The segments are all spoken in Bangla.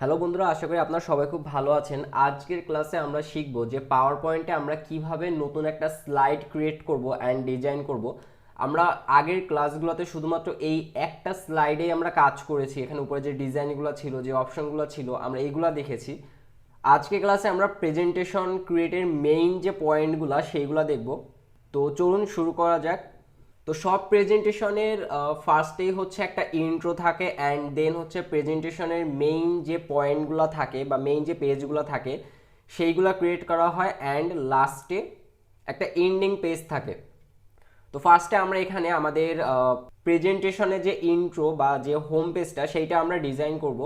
হ্যালো বন্ধুরা, আশা করি আপনারা সবাই খুব ভালো আছেন। আজকের ক্লাসে আমরা শিখব যে পাওয়ার পয়েন্টে আমরা কিভাবে নতুন একটা স্লাইড ক্রিয়েট করব অ্যান্ড ডিজাইন করব। আমরা আগের ক্লাসগুলোতে শুধুমাত্র এই একটা স্লাইডেই আমরা কাজ করেছি। এখানে উপরে যে ডিজাইনগুলো ছিল, যে অপশনগুলো ছিল, আমরা এইগুলো দেখেছি। আজকে ক্লাসে আমরা প্রেজেন্টেশন ক্রিয়েটের মেইন যে পয়েন্টগুলো সেইগুলো দেখব। তো চলুন শুরু করা যাক। তো সব প্রেজেন্টেশনের ফার্স্টেই হচ্ছে একটা ইন্ট্রো থাকে, অ্যান্ড দেন হচ্ছে প্রেজেন্টেশনের মেইন যে পয়েন্টগুলো থাকে বা মেইন যে পেজগুলো থাকে সেইগুলো ক্রিয়েট করা হয়, অ্যান্ড লাস্টে একটা এন্ডিং পেজ থাকে। তো ফার্স্টে আমরা এখানে আমাদের প্রেজেন্টেশনে যে ইন্ট্রো বা যে হোম পেজটা সেইটা আমরা ডিজাইন করব।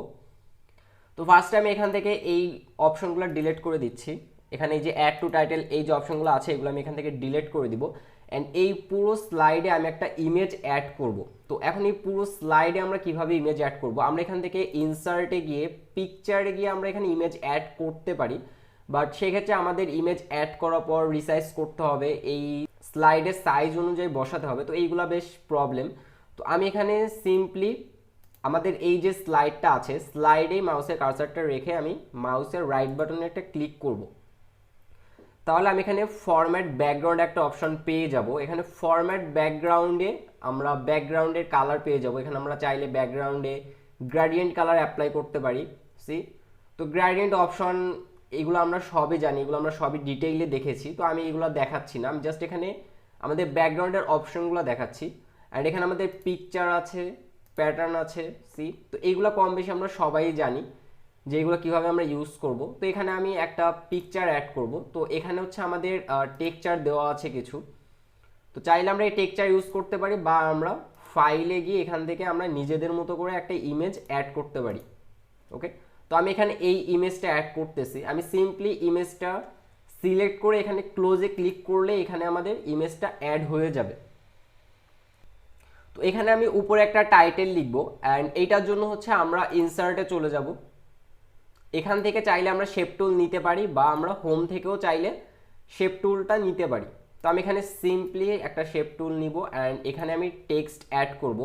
তো ফার্স্টে আমি এখান থেকে এই অপশনগুলো ডিলিট করে দিচ্ছি। এখানে এই যে অ্যাড টু টাইটেল এই যে অপশনগুলো আছে এগুলো আমি এখান থেকে ডিলিট করে দিব, অ্যান্ড এই পুরো স্লাইডে আমি একটা ইমেজ অ্যাড করব। তো এখন এই পুরো স্লাইডে আমরা কিভাবে ইমেজ অ্যাড করব, আমরা এখান থেকে ইনসার্টে গিয়ে পিকচারে গিয়ে আমরা এখানে ইমেজ অ্যাড করতে পারি, বাট সেক্ষেত্রে আমাদের ইমেজ অ্যাড করার পর রিসাইজ করতে হবে, এই স্লাইডের সাইজ অনুযায়ী বসাতে হবে। তো এইগুলো বেশ প্রবলেম। তো আমি এখানে সিম্পলি আমাদের এই যে স্লাইডটা আছে স্লাইডে মাউসের কার্সারটা রেখে আমি মাউসের রাইট বাটনে একটা ক্লিক করব। তাহলে আমি এখানে ফরম্যাট ব্যাকগ্রাউন্ড একটা অপশন পেয়ে যাব। এখানে ফরম্যাট ব্যাকগ্রাউন্ডে আমরা ব্যাকগ্রাউন্ডের কালার পেয়ে যাব। এখানে আমরা চাইলে ব্যাকগ্রাউন্ডে গ্রেডিয়েন্ট কালার অ্যাপ্লাই করতে পারি। সি, তো গ্রেডিয়েন্ট অপশন এগুলো আমরা সবই জানি, এগুলো আমরা সবই ডিটেইলে দেখেছি। তো আমি এগুলো দেখাচ্ছি না, আমি জাস্ট এখানে আমাদের ব্যাকগ্রাউন্ডের অপশনগুলো দেখাচ্ছি। অ্যান্ড এখানে আমাদের পিকচার আছে, প্যাটার্ন আছে। সি, তো এইগুলো কম বেশি আমরা সবাই জানি যে এগুলো কীভাবে আমরা ইউজ করব। তো এখানে আমি একটা পিকচার অ্যাড করব। তো এখানে হচ্ছে আমাদের টেক্সচার দেওয়া আছে কিছু। তো চাইলে আমরা এই টেক্সচার ইউজ করতে পারি, বা আমরা ফাইলে গিয়ে এখান থেকে আমরা নিজেদের মতো করে একটা ইমেজ অ্যাড করতে পারি। ওকে, তো আমি এখানে এই ইমেজটা অ্যাড করতেছি। আমি সিম্পলি ইমেজটা সিলেক্ট করে এখানে ক্লোজে ক্লিক করলে এখানে আমাদের ইমেজটা অ্যাড হয়ে যাবে। তো এখানে আমি উপরে একটা টাইটেল লিখবো, অ্যান্ড এইটার জন্য হচ্ছে আমরা ইনসার্টে চলে যাব। এখান থেকে চাইলে আমরা শেপ টুল নিতে পারি, বা আমরা হোম থেকেও চাইলে শেপ টুলটা নিতে পারি। তো আমি এখানে সিম্পলি একটা শেপ টুল নিব, অ্যান্ড এখানে আমি টেক্সট অ্যাড করব।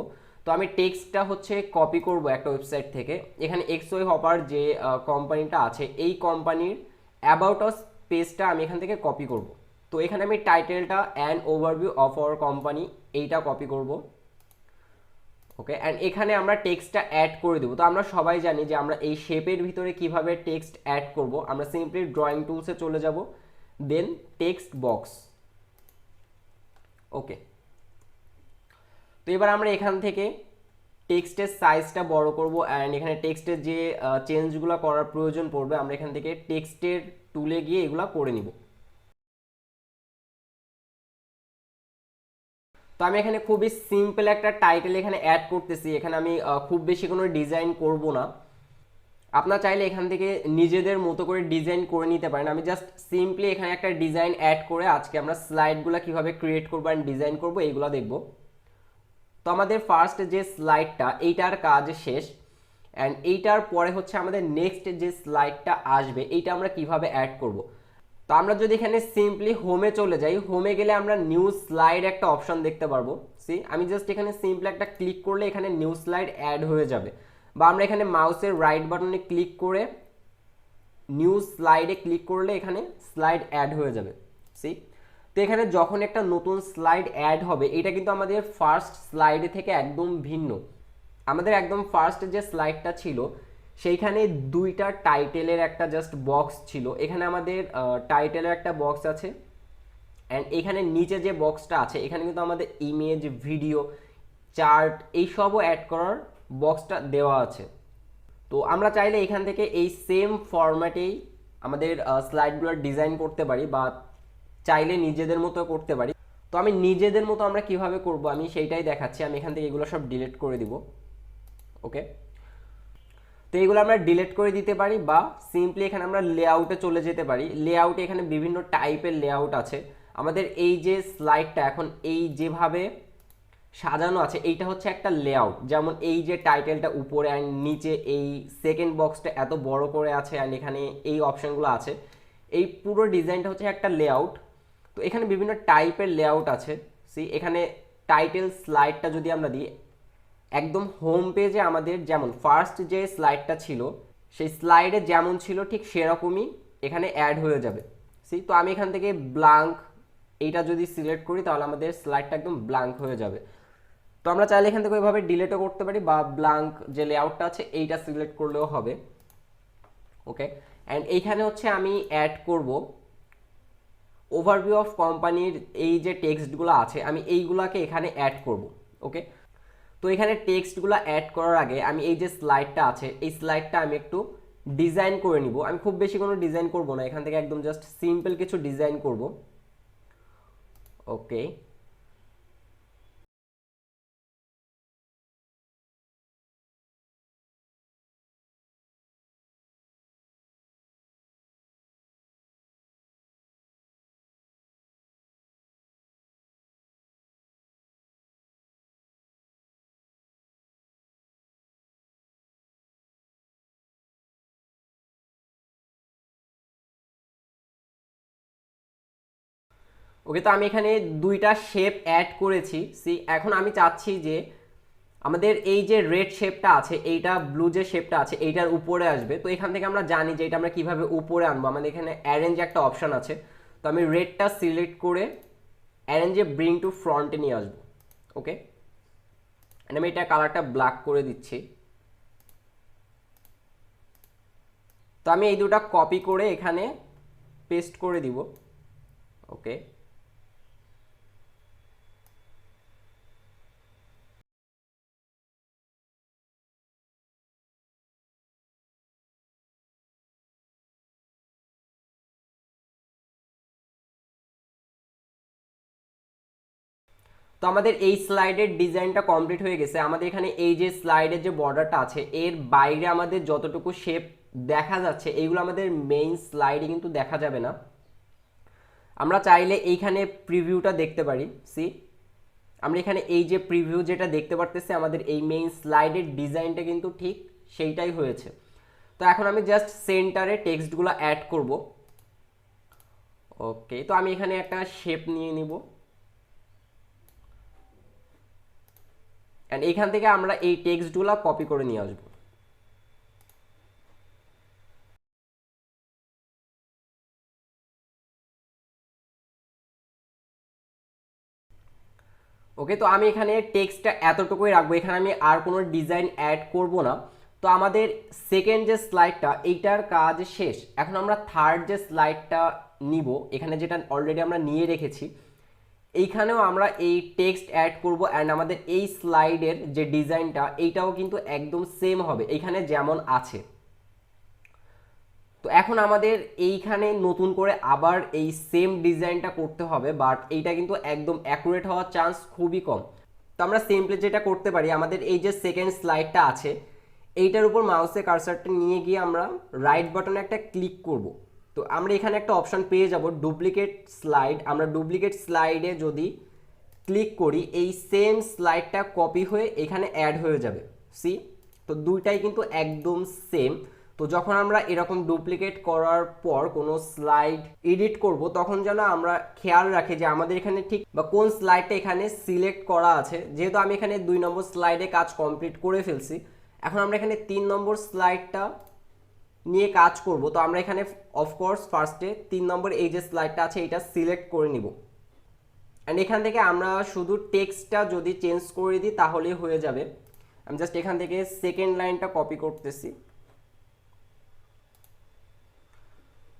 তো আমি টেক্সটটা হচ্ছে কপি করব একটা ওয়েবসাইট থেকে। এখানে এক্সওয়াই হপার যে কোম্পানিটা আছে এই কোম্পানির অ্যাবাউট আস পেজটা আমি এখান থেকে কপি করব। তো এখানে আমি টাইটেলটা an overview of our company এইটা কপি করব। ওকে, অ্যান্ড এখানে আমরা টেক্সটটা অ্যাড করে দেবো। তো আমরা সবাই জানি যে আমরা এই শেপের ভিতরে কিভাবে টেক্সট অ্যাড করব। আমরা সিম্পলি ড্রয়িং টুলসে চলে যাব, দেন টেক্সট বক্স। ওকে, তো এবার আমরা এখান থেকে টেক্সটের সাইজটা বড় করব, অ্যান্ড এখানে টেক্সটের যে চেঞ্জগুলো করার প্রয়োজন পড়বে আমরা এখান থেকে টেক্সটের টুলে গিয়ে এগুলো করে নিব। তো আমি এখানে খুবই সিম্পল একটা টাইটেল এখানে অ্যাড করতেছি। এখানে আমি খুব বেশি কোনো ডিজাইন করব না। আপনারা চাইলে এখান থেকে নিজেদের মতো করে ডিজাইন করে নিতে পারেন। আমি জাস্ট সিম্পলি এখানে একটা ডিজাইন অ্যাড করে আজকে আমরা স্লাইডগুলো কিভাবে ক্রিয়েট করবো অ্যান্ড ডিজাইন করবো এইগুলো দেখব। তো আমাদের ফার্স্ট যে স্লাইডটা এইটার কাজ শেষ, অ্যান্ড এইটার পরে হচ্ছে আমাদের নেক্সট যে স্লাইডটা আসবে এইটা আমরা কিভাবে অ্যাড করব। তো আমরা যদি এখানে সিম্পলি হোমে চলে যাই, হোমে গেলে আমরা নিউ স্লাইড একটা অপশন দেখতে পারবো। সি, আমি জাস্ট এখানে সিম্পলি একটা ক্লিক করলে এখানে নিউ স্লাইড অ্যাড হয়ে যাবে, বা আমরা এখানে মাউসের রাইট বাটনে ক্লিক করে নিউ স্লাইডে ক্লিক করলে এখানে স্লাইড অ্যাড হয়ে যাবে। সি, তো এখানে যখন একটা নতুন স্লাইড অ্যাড হবে এটা কিন্তু আমাদের ফার্স্ট স্লাইডে থেকে একদম ভিন্ন। আমাদের একদম ফার্স্ট যে স্লাইডটা ছিল সেইখানে দুইটা টাইটেলের একটা জাস্ট বক্স ছিল। এখানে আমাদের টাইটেলের একটা বক্স আছে, অ্যান্ড এখানে নিচে যে বক্সটা আছে এখানে কিন্তু আমাদের ইমেজ, ভিডিও, চার্ট এইসবও অ্যাড করার বক্সটা দেওয়া আছে। তো আমরা চাইলে এখান থেকে এই সেম ফরম্যাটেই আমাদের স্লাইডগুলো ডিজাইন করতে পারি, বা চাইলে নিজেদের মতো করতে পারি। তো আমি নিজেদের মতো আমরা কিভাবে করব আমি সেইটাই দেখাচ্ছি। আমি এখান থেকে এগুলো সব ডিলিট করে দিব। ওকে, তো এইগুলো আমরা ডিলিট করে দিতে পারি, বা সিম্পলি এখানে আমরা লেআউটে চলে যেতে পারি। লেআউটে এখানে বিভিন্ন টাইপের লেআউট আছে। আমাদের এই যে স্লাইডটা এখন এই যেভাবে সাজানো আছে এইটা হচ্ছে একটা লেআউট। যেমন এই যে টাইটেলটা উপরে অ্যান্ড নিচে এই সেকেন্ড বক্সটা এত বড় করে আছে, অ্যান্ড এখানে এই অপশনগুলো আছে, এই পুরো ডিজাইনটা হচ্ছে একটা লেআউট। তো এখানে বিভিন্ন টাইপের লেআউট আছে। সি, এখানে টাইটেল স্লাইডটা যদি আমরা দিই একদম হোম পেজে আমাদের যেমন ফার্স্ট যে স্লাইডটা ছিল সেই স্লাইডে যেমন ছিল ঠিক সেরকমই এখানে অ্যাড হয়ে যাবে। তো আমি এখান থেকে ব্ল্যাঙ্ক এইটা যদি সিলেক্ট করি তাহলে আমাদের স্লাইডটা একদম ব্ল্যাঙ্ক হয়ে যাবে। তো আমরা চাইলে এখান থেকে ওইভাবে ডিলেটও করতে পারি বা ব্ল্যাঙ্ক যে লেআউটটা আছে এইটা সিলেক্ট করলেও হবে। ওকে, অ্যান্ড এইখানে হচ্ছে আমি অ্যাড করব ওভারভিউ অফ কোম্পানির এই যে টেক্সটগুলো আছে আমি এইগুলাকে এখানে অ্যাড করব। ওকে, তো এখানে টেক্সটগুলো অ্যাড করার আগে আমি এই যে স্লাইডটা আছে এই স্লাইডটা আমি একটু ডিজাইন করে নিব। আমি খুব বেশি কোনো ডিজাইন করব না, এখান থেকে একদম জাস্ট সিম্পল কিছু ডিজাইন করব। ওকে, ওকে, তো আমি এখানে দুইটা শেপ অ্যাড করেছি। এখন আমি চাচ্ছি যে আমাদের এই যে রেড শেপটা আছে এইটা ব্লু যে শেপটা আছে এইটার উপরে আসবে। তো এখান থেকে আমরা জানি যে এটা আমরা কিভাবে উপরে আনবো, আমাদের এখানে অ্যারেঞ্জ একটা অপশন আছে। তো আমি রেডটা সিলেক্ট করে অ্যারেঞ্জে ব্রিং টু ফ্রন্টে নিয়ে আসবো। ওকে, আমি এটা কালারটা ব্ল্যাক করে দিচ্ছি। তো আমি এই দুটা কপি করে এখানে পেস্ট করে দিব। ওকে, তো আমাদের এই স্লাইডের ডিজাইনটা কমপ্লিট হয়ে গেছে। আমাদের এখানে এই যে স্লাইডের যে বর্ডারটা আছে এর বাইরে আমাদের যতটুকু শেপ দেখা যাচ্ছে এইগুলো আমাদের মেইন স্লাইডে কিন্তু দেখা যাবে না। আমরা চাইলে এইখানে প্রিভিউটা দেখতে পারি। আমরা এখানে এই যে প্রিভিউ যেটা দেখতে পারতেছি আমাদের এই মেইন স্লাইডের ডিজাইনটা কিন্তু ঠিক সেইটাই হয়েছে। তো এখন আমি জাস্ট সেন্টারে টেক্সটগুলো অ্যাড করব। ওকে, তো আমি এখানে একটা শেপ নিয়ে নিব অ্যান্ড এইখান থেকে আমরা এই টেক্সটগুলো কপি করে নিয়ে আসবো। ওকে, তো আমি এখানে টেক্সটটা এতটুকুই রাখবো, এখানে আমি আর কোনো ডিজাইন অ্যাড করব না। তো আমাদের সেকেন্ড যে স্লাইডটা এইটার কাজ শেষ। এখন আমরা থার্ড যে স্লাইডটা নিব, এখানে যেটা অলরেডি আমরা নিয়ে রেখেছি এইখানেও আমরা এই টেক্সট অ্যাড করব অ্যান্ড আমাদের এই স্লাইডের যে ডিজাইনটা এইটাও কিন্তু একদম সেম হবে এইখানে যেমন আছে। তো এখন আমাদের এইখানে নতুন করে আবার এই সেম ডিজাইনটা করতে হবে, বাট এইটা কিন্তু একদম অ্যাকুরেট হওয়ার চান্স খুবই কম। তো আমরা সিম্পলি যেটা করতে পারি আমাদের এই যে সেকেন্ড স্লাইডটা আছে এইটার উপর মাউসে কার্সারটা নিয়ে গিয়ে আমরা রাইট বাটনে একটা ক্লিক করব। তো আমরা এখানে একটা অপশন পেয়ে যাব ডুপ্লিকেট স্লাইড। আমরা ডুপ্লিকেট স্লাইডে যদি ক্লিক করি এই সেম স্লাইডটা কপি হয়ে এখানে অ্যাড হয়ে যাবে। তো দুইটাই কিন্তু একদম সেম। তো যখন আমরা এরকম ডুপ্লিকেট করার পর কোনো স্লাইড এডিট করব তখন যেন আমরা খেয়াল রাখি যে আমাদের এখানে ঠিক বা কোন স্লাইডটা এখানে সিলেক্ট করা আছে। যেহেতু আমি এখানে 2 নম্বর স্লাইডে কাজ কমপ্লিট করে ফেলছি, এখন আমরা এখানে 3 নম্বর স্লাইডটা নিয়ে কাজ করব। তো আমরা এখানে অফকোর্স ফার্স্টে 3 নম্বর এই যে স্লাইডটা আছে এটা সিলেক্ট করে নিব অ্যান্ড এখান থেকে আমরা শুধু টেক্সটটা যদি চেঞ্জ করে দিই তাহলেই হয়ে যাবে। আমি জাস্ট এখান থেকে সেকেন্ড লাইনটা কপি করতেছি।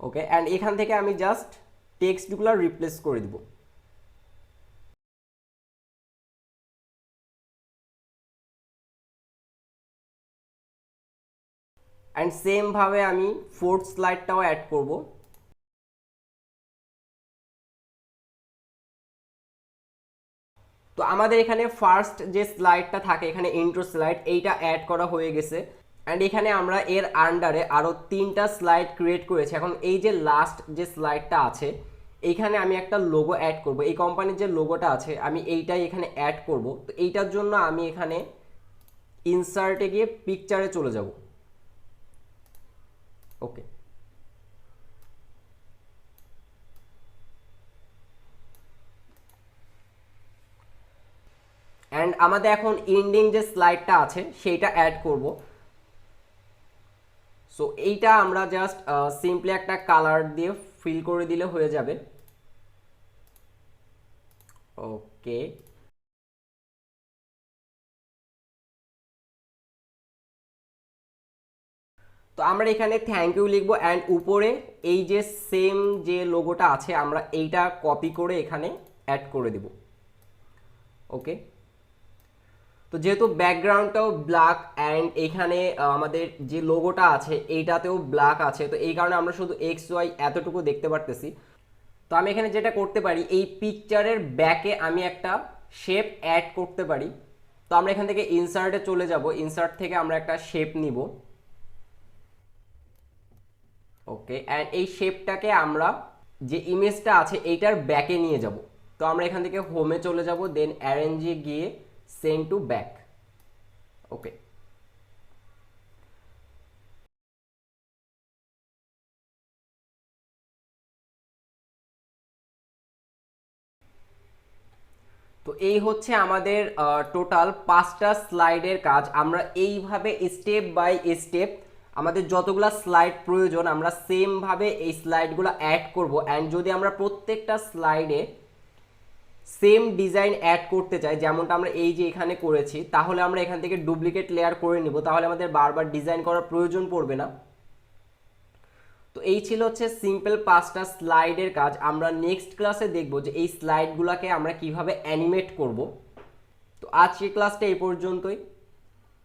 ওকে, অ্যান্ড এখান থেকে আমি জাস্ট টেক্সটগুলো রিপ্লেস করে দিব। অ্যান্ড সেম ভাবে আমি ফোর্থ স্লাইডটাও অ্যাড করব। তো আমাদের এখানে ফার্স্ট যে স্লাইডটা থাকে এখানে ইন্ট্রো স্লাইড এইটা অ্যাড করা হয়ে গেছে অ্যান্ড এখানে আমরা এর আন্ডারে আরও 3টা স্লাইড ক্রিয়েট করেছি। এখন এই যে লাস্ট যে স্লাইডটা আছে এইখানে আমি একটা লোগো অ্যাড করব। এই কোম্পানির যে লোগোটা আছে আমি এইটাই এখানে অ্যাড করব। তো এইটার জন্য আমি এখানে ইনসার্টে গিয়ে পিকচারে চলে যাব। ওকে, অ্যান্ড আমাদের এখন এন্ডিং যে স্লাইডটা আছে সেইটা অ্যাড করব। সো এইটা আমরা জাস্ট সিম্পলি একটা কালার দিয়ে ফিল করে দিলে হয়ে যাবে। ওকে, তো আমরা এখানে থ্যাংক ইউ লিখবো অ্যান্ড উপরে এই যে সেম যে লোগোটা আছে আমরা এইটা কপি করে এখানে অ্যাড করে দেব। ওকে, তো যেহেতু ব্যাকগ্রাউন্ডটাও ব্ল্যাক অ্যান্ড এখানে আমাদের যে লোগোটা আছে এইটাতেও ব্ল্যাক আছে, তো এই কারণে আমরা শুধু এক্স ওয়াই এতটুকু দেখতে পারতেছি। তো আমি এখানে যেটা করতে পারি, এই পিকচারের ব্যাকে আমি একটা শেপ অ্যাড করতে পারি। তো আমরা এখান থেকে ইনসার্টে চলে যাব, ইনসার্ট থেকে আমরা একটা শেপ নিব। ওকে, অ্যান্ড এই শেপটাকে আমরা যে ইমেজটা আছে এইটার ব্যাকে নিয়ে যাব। তো আমরা এখান থেকে হোমে চলে যাব, দেন অ্যারেঞ্জে গিয়ে সেন্ড টু ব্যাক। ওকে, তো এই হচ্ছে আমাদের টোটাল 5টা স্লাইডের কাজ। আমরা এইভাবে স্টেপ বাই স্টেপ আমাদের যতগুলো স্লাইড প্রয়োজন আমরা সেমভাবে এই স্লাইডগুলো অ্যাড করব। অ্যান্ড যদি আমরা প্রত্যেকটা স্লাইডে সেম ডিজাইন অ্যাড করতে চাই, যেমনটা আমরা এই যে এখানে করেছি, তাহলে আমরা এখান থেকে ডুপ্লিকেট লেয়ার করে নিব, তাহলে আমাদের বারবার ডিজাইন করার প্রয়োজন পড়বে না। তো এই ছিল হচ্ছে সিম্পল 5টা স্লাইডের কাজ। আমরা নেক্সট ক্লাসে দেখব যে এই স্লাইডগুলোকে আমরা কিভাবে অ্যানিমেট করব। তো আজকের ক্লাসটা এই পর্যন্তই।